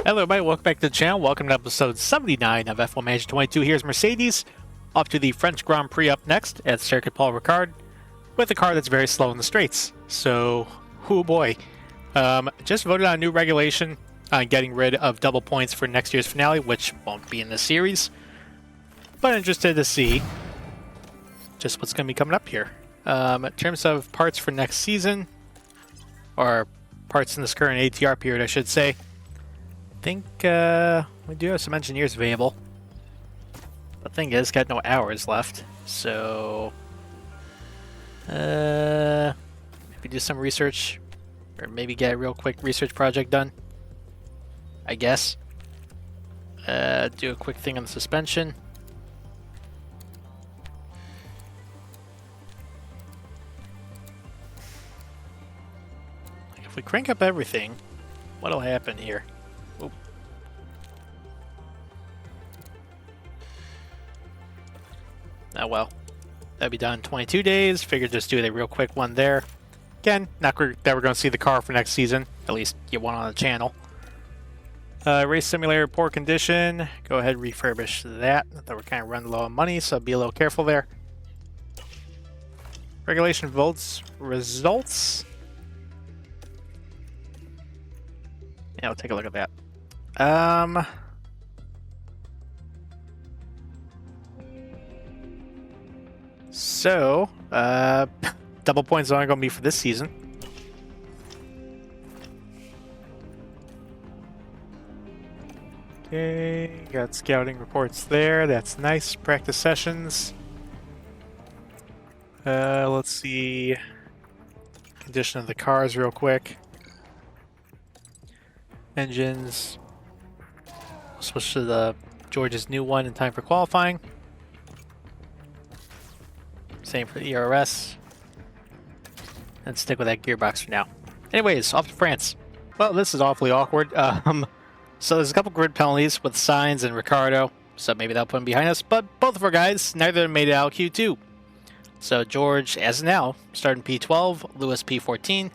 Hello everybody, welcome back to the channel. Welcome to episode 79 of F1 Manager 22. Here's Mercedes, off to the French Grand Prix up next at Circuit Paul Ricard, with a car that's very slow in the straights. So, oh boy. Just voted on a new regulation on getting rid of double points for next year's finale, which won't be in this series. But interested to see just what's going to be coming up here. In terms of parts for next season, or parts in this current ATR period, I should say, I think we do have some engineers available. The thing is, got no hours left, so maybe do some research, or maybe get a real quick research project done, I guess. Do a quick thing on the suspension. If we crank up everything, what'll happen here? Oop. Oh well, that'll be done in 22 days. Figured just do a real quick one there. Again, not that we're going to see the car for next season. At least get one on the channel. Race simulator, poor condition. Go ahead and refurbish that. I thought we're kind of running low on money, so be a little careful there. Regulation votes results. Yeah, we'll take a look at that. So, double points aren't going to be for this season. Okay, got scouting reports there. That's nice. Practice sessions. Let's see. Condition of the cars real quick. Engines. We'll switch to the George's new one in time for qualifying. Same for the ERS. And stick with that gearbox for now. Anyways, off to France. Well, this is awfully awkward. So there's a couple grid penalties with Sainz and Ricciardo, so maybe that'll put them behind us. But both of our guys, neither of them made it out Q2. So George, as of now, starting P12, Lewis P14.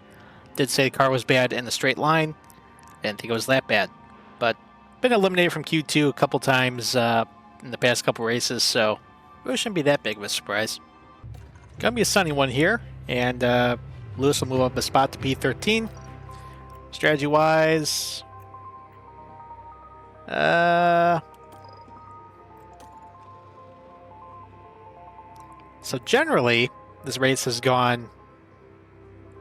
Did say the car was bad in the straight line. Didn't think it was that bad. But been eliminated from Q2 a couple times in the past couple races, so it shouldn't be that big of a surprise. Gonna be a sunny one here, and Lewis will move up a spot to P13. Strategy-wise, so generally, this race has gone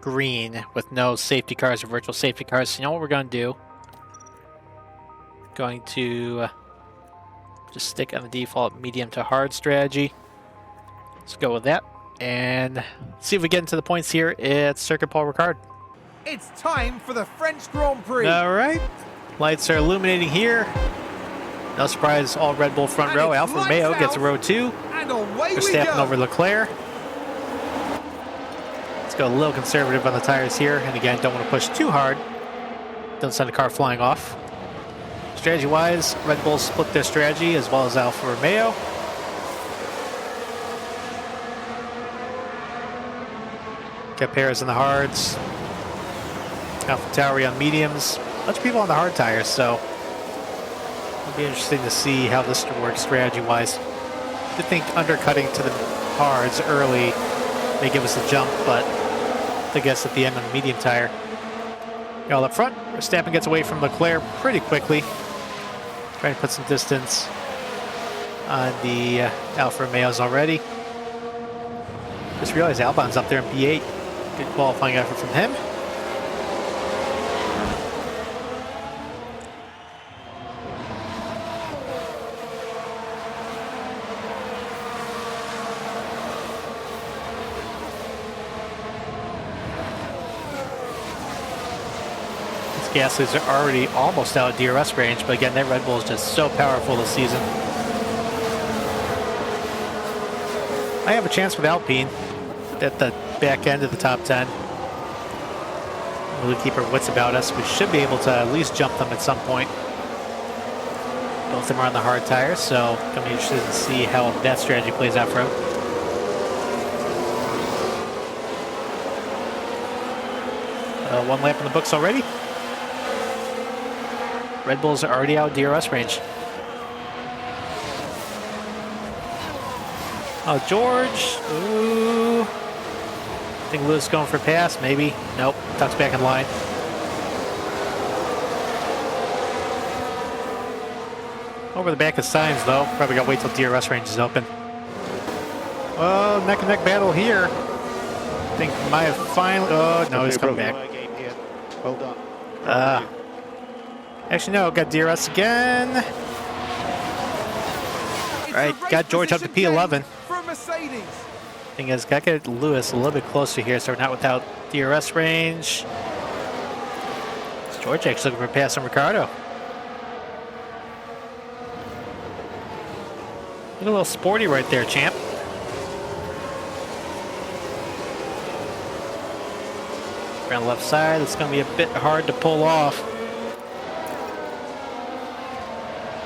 green with no safety cars or virtual safety cars. So you know what we're going to do? Going to just stick on the default medium to hard strategy. Let's go with that and see if we get into the points here at Circuit Paul Ricard. It's time for the French Grand Prix. All right, lights are illuminating here. No surprise, all Red Bull front row. Alfa Romeo gets a row 2. And away We're stepping over Leclerc. Let's go a little conservative on the tires here. And again, don't want to push too hard. Don't send the car flying off. Strategy-wise, Red Bull split their strategy as well as Alfa Romeo. Got Perez in the hards. AlphaTauri on mediums. A bunch of people on the hard tires, so it'll be interesting to see how this works strategy-wise. I think undercutting to the hards early may give us a jump, but I guess at the end on the medium tire. All up front, Verstappen gets away from Leclerc pretty quickly. Trying to put some distance on the Alfa Romeos already. Just realized Albon's up there in P8. Good qualifying effort from him. Gaslys are already almost out of DRS range, but again, that Red Bull is just so powerful this season. I have a chance with Alpine at the back end of the top 10. We'll keep our wits about us. We should be able to at least jump them at some point. Both of them are on the hard tires, so I'm going to be interested to see how that strategy plays out for him. One lap in the books already. Red Bulls are already out DRS range. Oh, George. Ooh. I think Lewis going for a pass, maybe. Nope. Tucks back in line. Over the back of Signs, though. Probably got to wait till DRS range is open. Oh, neck and neck battle here. I think might have finally. Oh, no, he's coming back. Well done. Actually, no, got DRS again. All right, got George up to P11. For Mercedes. Thing is, got to get Lewis a little bit closer here so we're not without DRS range. Is George actually looking for a pass on Ricardo? Look a little sporty right there, champ. Around the left side, it's going to be a bit hard to pull off.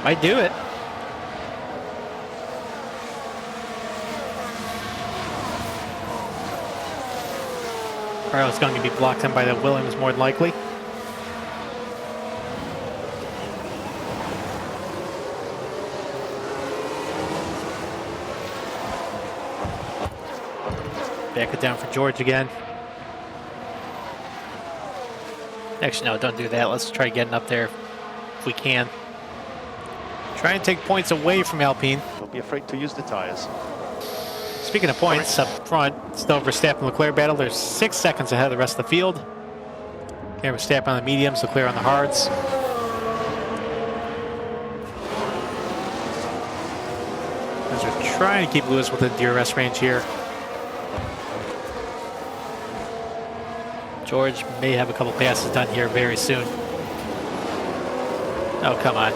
Might do it. Ricardo's going to be blocked in by the Williams more than likely. Back it down for George again. Actually, no, don't do that. Let's try getting up there if we can. Try and take points away from Alpine. Don't be afraid to use the tires. Speaking of points, up front, still Verstappen Leclerc battle. There's 6 seconds ahead of the rest of the field. Here, Verstappen on the mediums, Leclerc on the hards. As we're trying to keep Lewis within DRS range here. George may have a couple passes done here very soon. Oh, come on.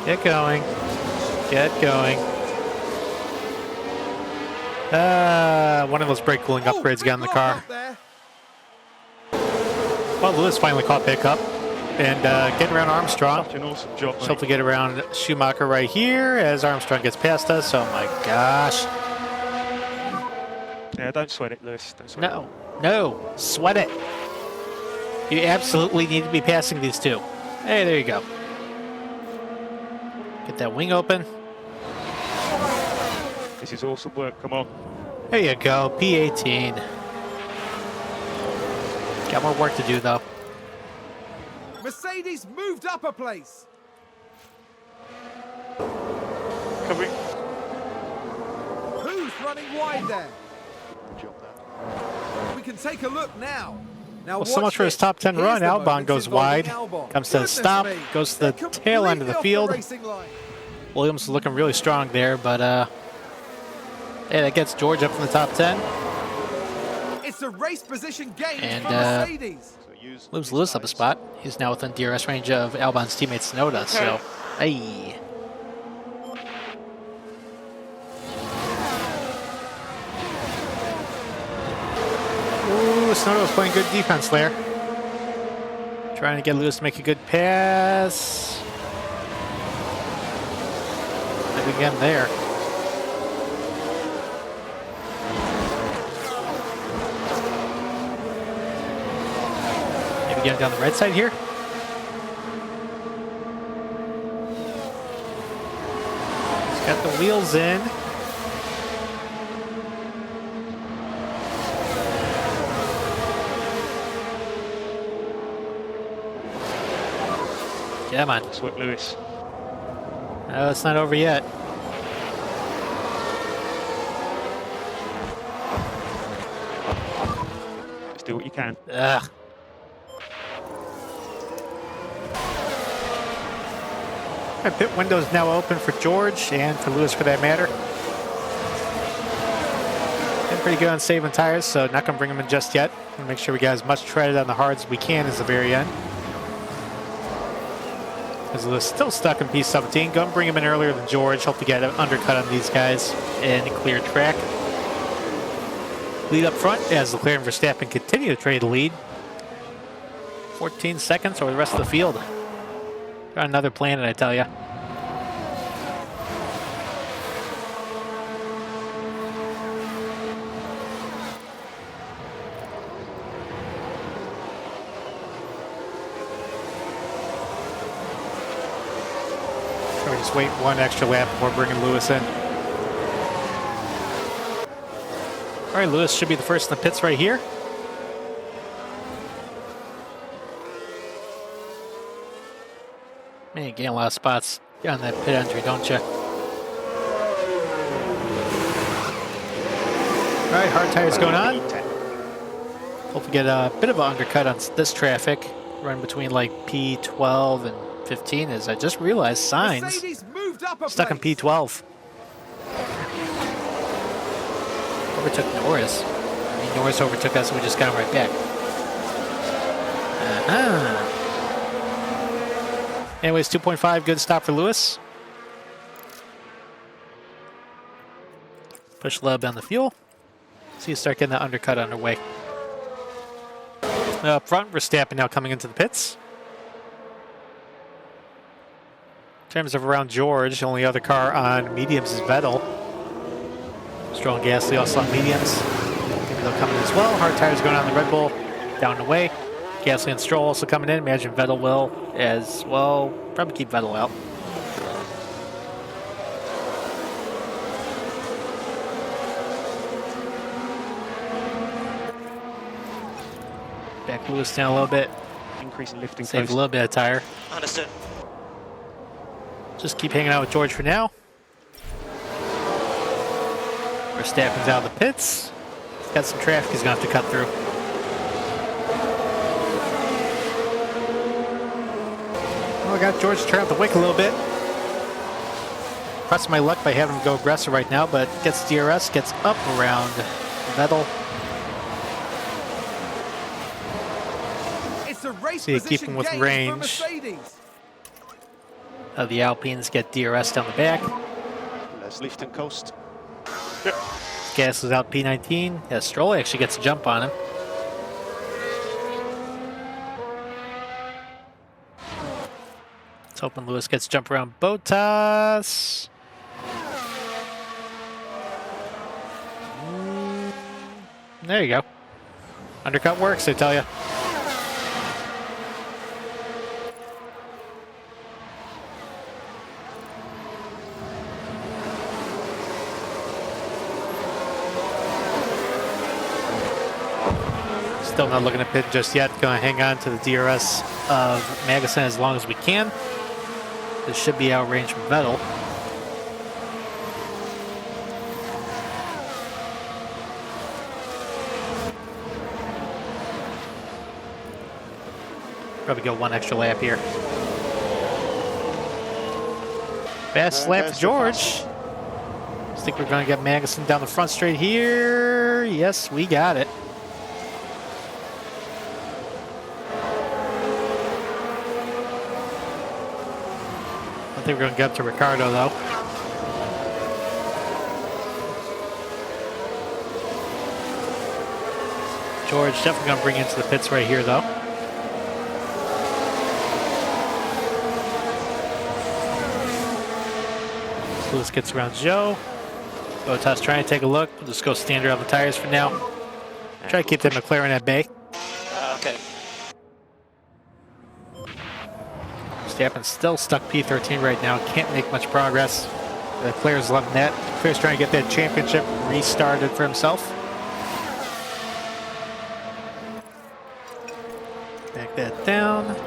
Get going. Get going. One of those brake cooling upgrades got in the car. Well, Lewis finally caught back up and getting around Armstrong. Such an awesome job, mate. Hopefully get around Schumacher right here as Armstrong gets past us. Oh my gosh. Yeah, don't sweat it, Lewis. Don't sweat No, no, sweat it. You absolutely need to be passing these two. Hey, there you go. Get that wing open. it. This is awesome work. Come on. There you go, P18. Got more work to do though. Mercedes moved up a place. Coming. Who's running wide there? Good job there. We can take a look now. Now Well, so much for his top 10 run. Albon goes wide, comes to a stop, goes to the tail end of the field. Williams is looking really strong there, but hey, that gets George up from the top 10. It's a race position gain And, for Mercedes. Moves Lewis up a spot. He's now within DRS range of Albon's teammate Tsunoda, so hey. Ooh, Tsunoda was playing good defense there. Trying to get Lewis to make a good pass. Maybe again there. Maybe getting down the right side here. He's got the wheels in. Come on. Nice work, Lewis. No, it's not over yet. Just do what you can. Ugh. Our pit window is now open for George and for Lewis for that matter. Been pretty good on saving tires, so not going to bring them in just yet. We'll make sure we got as much treaded on the hards as we can as the very end. As Lewis still stuck in P17, going to bring him in earlier than George. Hope to get an undercut on these guys and clear track. Lead up front as Leclerc and Verstappen continue to trade the lead. 14 seconds over the rest of the field. Got another planet, I tell ya. Just wait one extra lap before bringing Lewis in. All right, Lewis should be the first in the pits right here. Man, you gain a lot of spots on that pit entry, don't you? All right, hard tires going on. Hope we get a bit of an undercut on this traffic. Run between like P12 and 15, as I just realized Sainz Mercedes moved up a stuck in place. P12. Overtook Norris. I mean, Norris overtook us and we just got him right back. Anyways, 2.5, good stop for Lewis. Push a little bit on the fuel. So you start getting that undercut underway. Up front, Verstappen now coming into the pits. In terms of around George, the only other car on mediums is Vettel. Stroll and Gasly also on mediums. Maybe they'll come in as well. Hard tires going on the Red Bull, down and away. Gasly and Stroll also coming in. Imagine Vettel will as well. Probably keep Vettel out. Back Lewis down a little bit. Increase in lifting. Save a little bit of tire. Understood. Just keep hanging out with George for now. Verstappen's out of the pits. He's got some traffic he's going to have to cut through. Well, I got George to turn out the wick a little bit. Pressing my luck by having him go aggressive right now, but gets DRS, gets up around Vettel. It's a race So you keep position him with gain range. for Mercedes. The Alpines get DRS down the back. Let's lift and coast. Gas is out P19. Yeah, Stroll actually gets a jump on him. Let's hoping Lewis gets jump around Bottas. There you go. Undercut works, I tell you. Still not looking to pit just yet. Going to hang on to the DRS of Magnussen as long as we can. This should be out range from Vettel. Probably go one extra lap here. Fast lap for George. I think we're going to get Magnussen down the front straight here. Yes, we got it. I think we're going to get up to Ricardo, though. George definitely going to bring into the pits right here, though. Lewis gets around Joe. Bottas trying to take a look. We'll just go standard on the tires for now. Try to keep that McLaren at bay. Okay. Verstappen's still stuck P13 right now. Can't make much progress. The Leclerc's loving that. Leclerc's trying to get that championship restarted for himself. Back that down.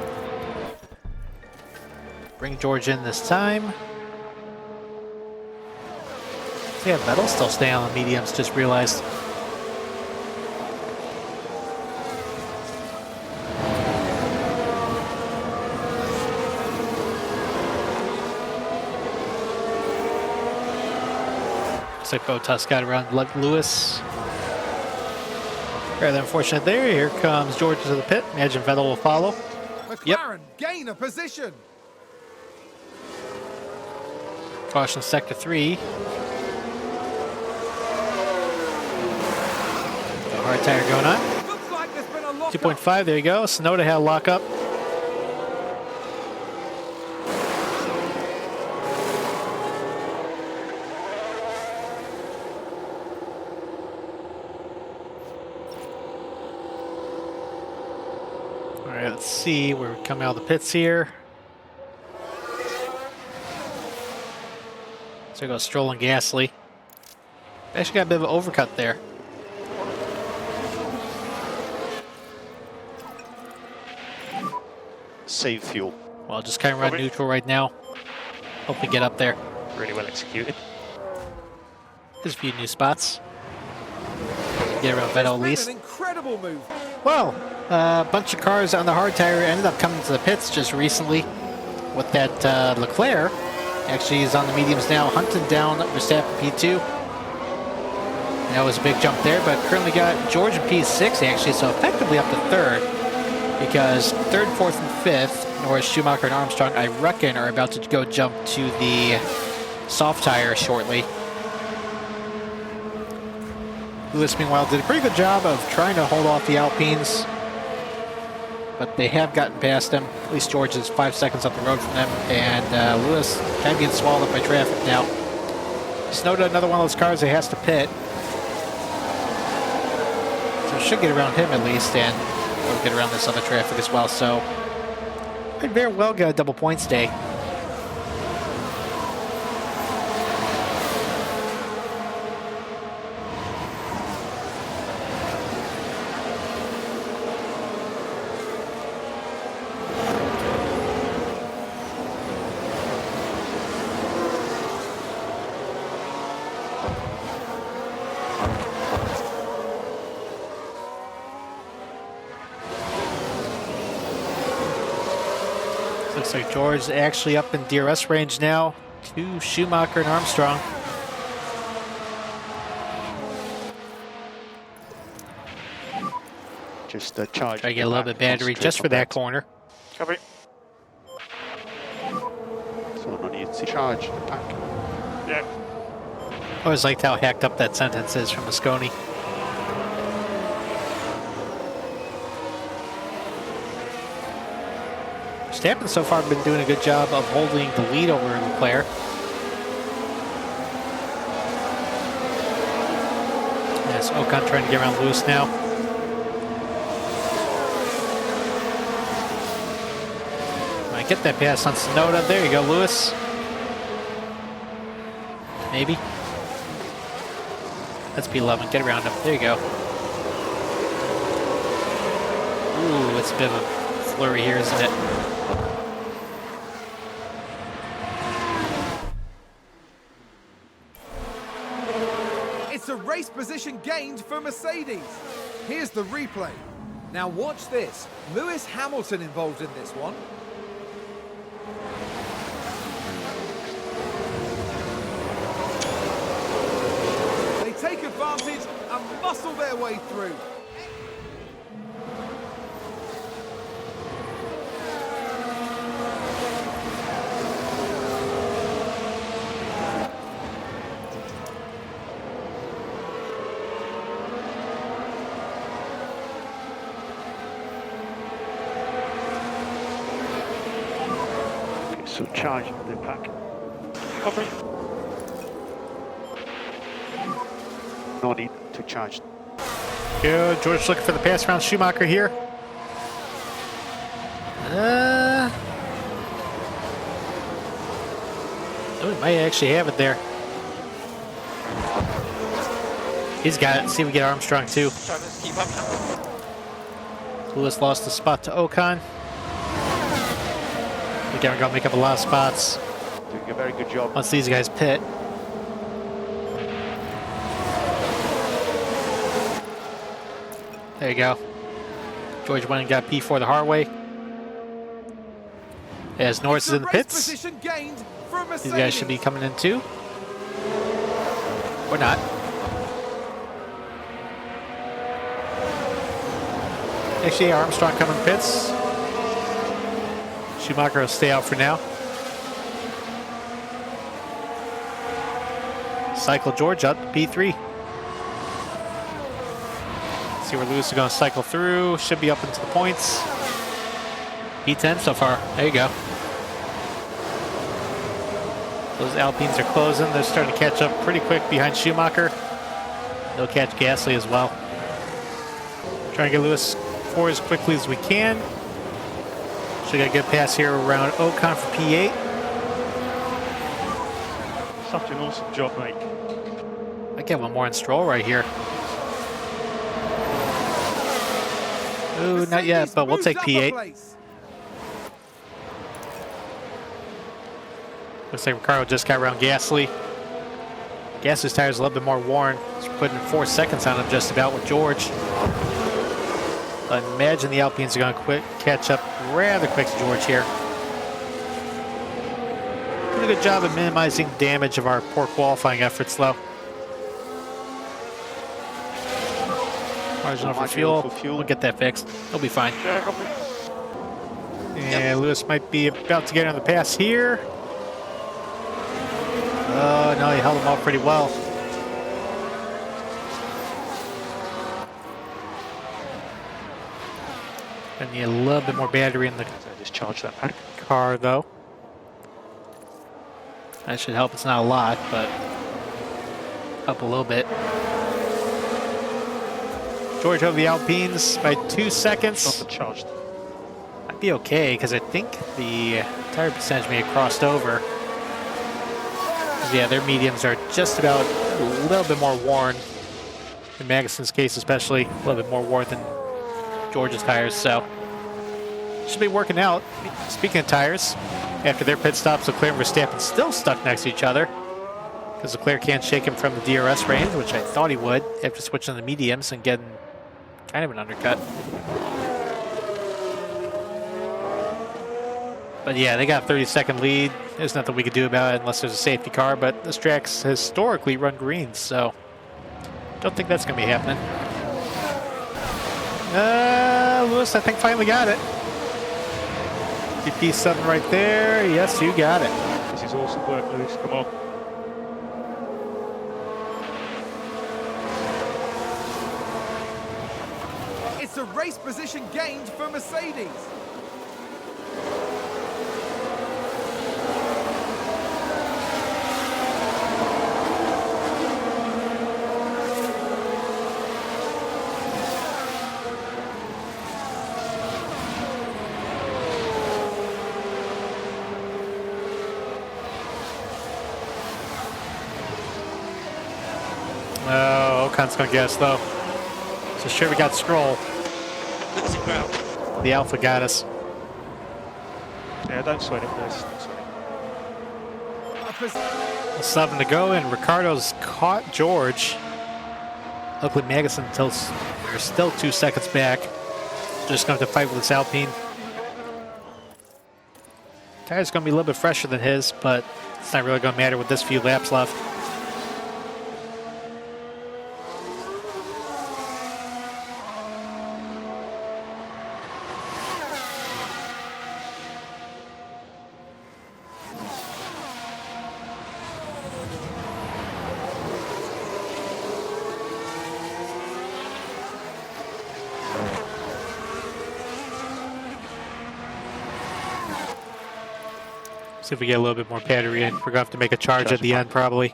Bring George in this time. So yeah, Vettel's still staying on the mediums, just realized. Looks like Bottas got around Lewis. Rather unfortunate there. Here comes George to the pit. Imagine Vettel will follow. McLaren gain a position. Caution sector 3. Hard tire going on. Looks like there's been a lock. 2.5, there you go. Sonoda had a lockup. All right, let's see. We're coming out of the pits here. So go Stroll and Gasly. Actually got a bit of an overcut there. Save fuel. Well, just kind of run neutral right now. Hopefully get up there. Really well executed. There's a few new spots. Get around Vettel at least. An incredible move. Well, a bunch of cars on the hard tire ended up coming to the pits just recently with that Leclerc. Actually, he's on the mediums now, hunting down Verstappen P2. That was a big jump there, but currently got George in P6 actually, so effectively up to third, because third, fourth, and fifth, Norris, Schumacher, and Armstrong, I reckon, are about to go jump to the soft tire shortly. Lewis, meanwhile, did a pretty good job of trying to hold off the Alpines, but they have gotten past them. At least George is 5 seconds up the road from them, and Lewis kind of getting swallowed up by traffic now. Snowed another one of those cars that has to pit, so should get around him at least, and we'll get around this other traffic as well. So could very well get a double points day. Looks like George is actually up in DRS range now to Schumacher and Armstrong. Just charge. Try to get a little bit of battery just for that corner. Copy. Someone needs to charge the pack. Yeah. I always liked how hacked up that sentence is from Mosconi. Verstappen so far been doing a good job of holding the lead over Leclerc. Yes, Ocon trying to get around Lewis now. Might get that pass on Tsunoda. There you go, Lewis. Maybe. That's P11. Get around him. There you go. Ooh, it's a bit of a flurry here, isn't it? It's a race position gained for Mercedes. Here's the replay. Now watch this. Lewis Hamilton involved in this one. They take advantage and muscle their way through. So charge the pack. Copy. No need to charge. Good. George looking for the pass around Schumacher here. Oh, he might actually have it there. He's got it. See if we get Armstrong too. Lewis lost the spot to Ocon. Again, we're going to make up a lot of spots. Doing a very good job. Once these guys pit. There you go. George went and got P4 the hard way. As Norris is in the pits. These guys should be coming in too. Or not. Actually, Armstrong coming pits. Schumacher will stay out for now. Cycle George up, P3. See where Lewis is going to cycle through. Should be up into the points. P10 so far. There you go. Those Alpines are closing. They're starting to catch up pretty quick behind Schumacher. They'll catch Gasly as well. Trying to get Lewis forward as quickly as we can. Should get a good pass here around Ocon for P8. Such an awesome job, mate. I get one more in Stroll right here. Ooh, not yet, but we'll take P8. Looks like Ricciardo just got around Gasly. Gasly's tires a little bit more worn. He's putting 4 seconds on him just about with George. I imagine the Alpines are going to catch up rather quick to George here. Doing a good job of minimizing damage of our poor qualifying efforts, though. Marginal for fuel. We'll get that fixed. He'll be fine. And Lewis might be about to get on the pass here. Oh, no, he held him off pretty well. I need a little bit more battery in the Discharge that pack. car, though. That should help. It's not a lot, but help a little bit. George over the Alpines by 2 seconds. Not charged. Might be okay, because I think the tire percentage may have crossed over. Yeah, their mediums are just about a little bit more worn. In Magnussen's case especially, a little bit more worn than George's tires, so should be working out. Speaking of tires, after their pit stops, Leclerc and Verstappen still stuck next to each other because Leclerc can't shake him from the DRS range, which I thought he would after switching to the mediums and getting kind of an undercut. But yeah, they got a 30-second lead. There's nothing we could do about it unless there's a safety car, but this track's historically run greens, so don't think that's going to be happening. Lewis, I think, finally got it. PP7 right there. Yes, you got it. This is awesome work, Lewis. Come on. It's a race position gained for Mercedes. Oh, Ocon's going to get us, though. So sure, we got Stroll. The Alpha got us. Yeah, don't sweat it, Lewis. Don't sweat it. 7 to go, and Ricciardo's caught George. Luckily, Magnussen they're still 2 seconds back. Just going to have to fight with this Alpine. Tire's going to be a little bit fresher than his, but it's not really going to matter with this few laps left. See if we get a little bit more battery in. We're going to have to make a charge at the end, probably.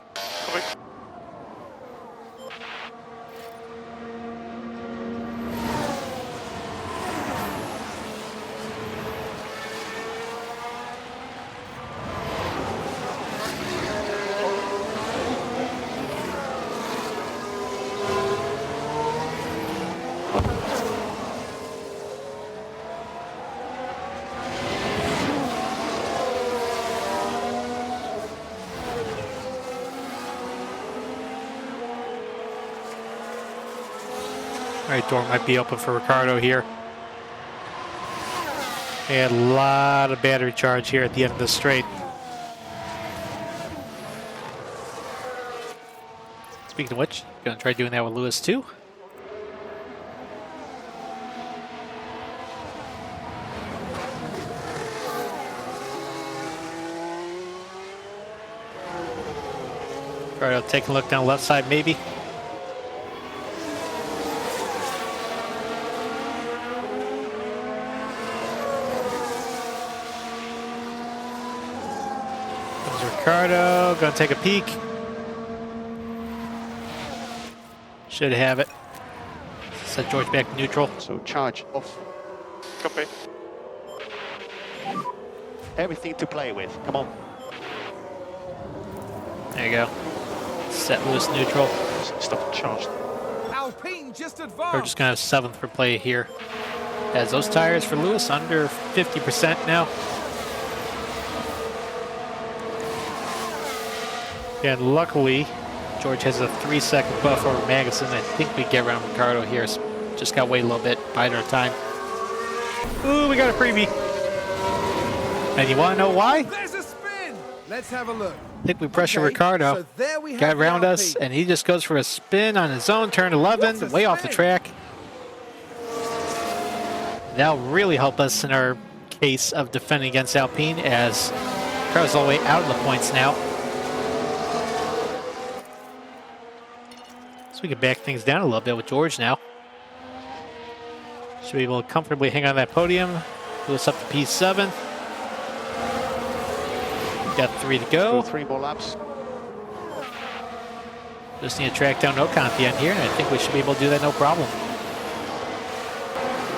All right, door might be open for Ricciardo here. And a lot of battery charge here at the end of the straight. Speaking of which, gonna try doing that with Lewis too. Ricciardo taking a look down the left side, maybe. Ricciardo, gonna take a peek. Should have it. Set George back to neutral. So charge off. Copy. Everything to play with. Come on. There you go. Set Lewis neutral. Stuff charged. Alpine just We're advanced. just going to have 7th for play here. As those tires for Lewis under 50% now. And luckily, George has a 3-second buffer over Magnussen. I think we get around Ricciardo here. So just got to wait a little bit, bide our time. Ooh, we got a freebie. And you want to know why? There's a spin. Let's have a look. I think we pressure Okay, Ricciardo. so there we have Got the around us, Alpine. and he just goes for a spin on his own, turn 11, What a way off the spin. track. That'll really help us in our case of defending against Alpine, as Ricciardo's all the way out of the points now. So we can back things down a little bit with George now. Should be able to comfortably hang on that podium. Lewis up to P7. Got 3 to go. 3 more laps. Just need to track down Ocon at the end here, and I think we should be able to do that no problem.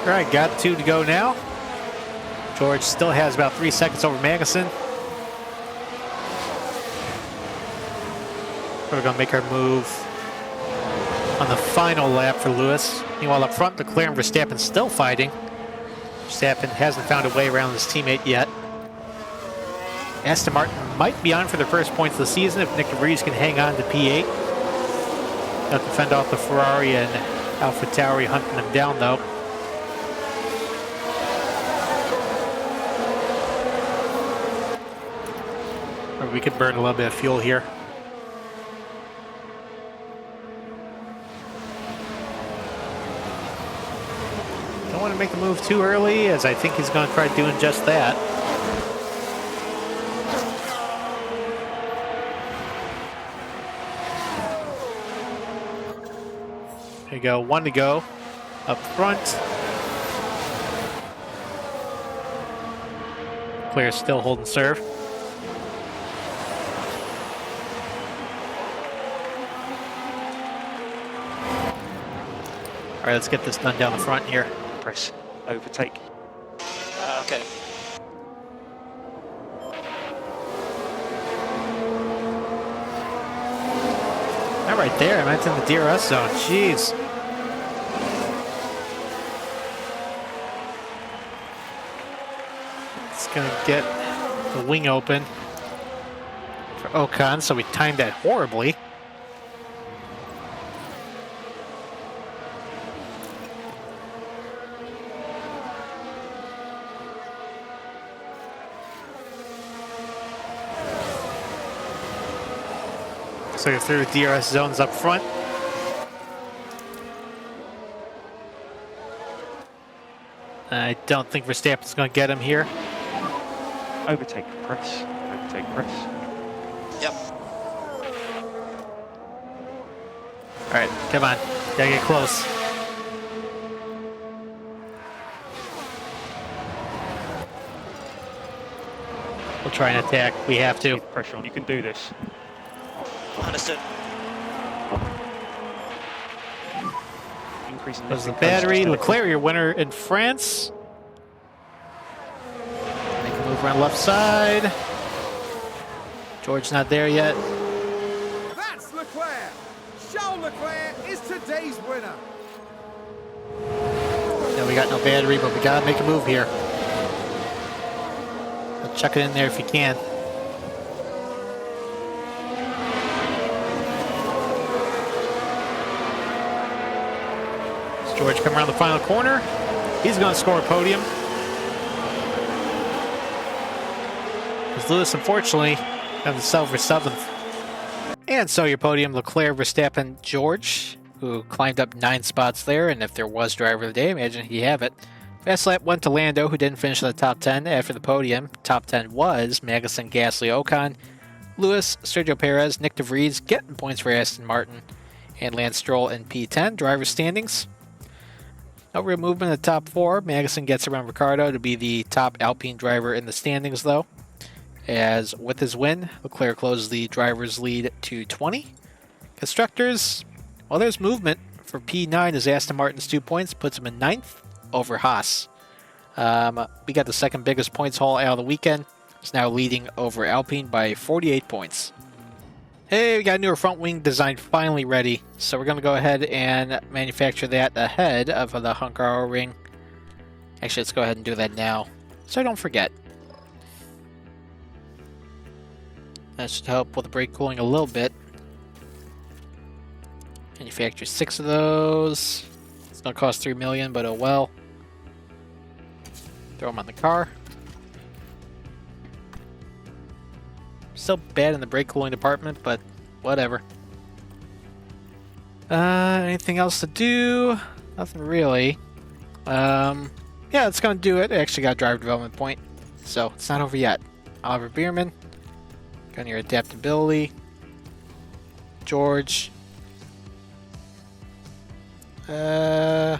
All right, got 2 to go now. George still has about 3 seconds over Magnussen. We're going to make our move on the final lap for Lewis. Meanwhile, up front, Leclerc and Verstappen still fighting. Verstappen hasn't found a way around his teammate yet. Aston Martin might be on for their first points of the season if Nick de Vries can hang on to P8. They'll defend off the Ferrari and AlphaTauri hunting them down, though. Or we could burn a little bit of fuel here. Don't want to make the move too early, as I think he's going to try doing just that. There you go, 1 to go. Up front. Claire's still holding serve. All right, let's get this done down the front here. Press. Overtake. Okay. Not right there. I meant in the DRS zone. Jeez. It's going to get the wing open for Ocon, so we timed that horribly. So you're through DRS zones up front. I don't think Verstappen's going to get him here. Overtake. Press. Overtake. Press. Yep. All right, come on. Gotta get close. We'll try and attack. We have to. Keep pressure on. You can do this. Understood. Increasing There's the lifting close, battery. just Leclerc, your winner in France. Make a move around left side. George not there yet. That's Leclerc. Charles Leclerc is today's winner. No, we got no battery, but we gotta make a move here. Chuck it in there if you can. As George come around the final corner, he's going to score a podium. As Lewis, unfortunately, has to settle for 7th. And so your podium, Leclerc, Verstappen, George, who climbed up 9 spots there. And if there was driver of the day, imagine he'd have it. Fast lap went to Lando, who didn't finish in the top 10 after the podium. Top 10 was Magnussen, Gasly, Ocon, Lewis, Sergio Perez, Nick de Vries getting points for Aston Martin, and Lance Stroll in P10. Driver standings. No real movement in the top 4. Magnussen gets around Ricciardo to be the top Alpine driver in the standings, though. As with his win, Leclerc closes the driver's lead to 20. Constructors, well, there's movement for P9 as Aston Martin's 2 points puts him in 9th over Haas. We got the second biggest points haul out of the weekend. It's now leading over Alpine by 48 points. Hey, we got a newer front wing design finally ready. So we're going to go ahead and manufacture that ahead of the Hungaro ring. Actually, let's go ahead and do that now, so I don't forget. That should help with the brake cooling a little bit. Manufacture 6 of those. It's going to cost $3 million, but oh well. Throw them on the car. Still bad in the brake cooling department, but whatever. Anything else to do? Nothing really. Yeah, it's gonna do it. I actually got a driver development point, so it's not over yet. Oliver Bierman, got your adaptability. George. Go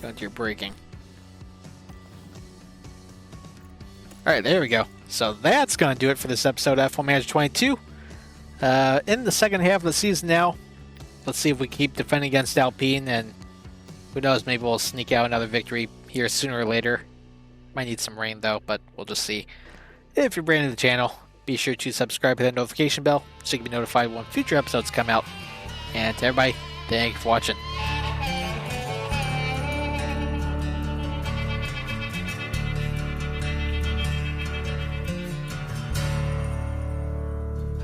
into your braking. Alright, there we go. So that's going to do it for this episode of F1 Manager 22. In the second half of the season now, let's see if we keep defending against Alpine, and who knows, maybe we'll sneak out another victory here sooner or later. Might need some rain though, but we'll just see. If you're brand new to the channel, be sure to subscribe, hit that notification bell so you can be notified when future episodes come out. And to everybody, thank you for watching.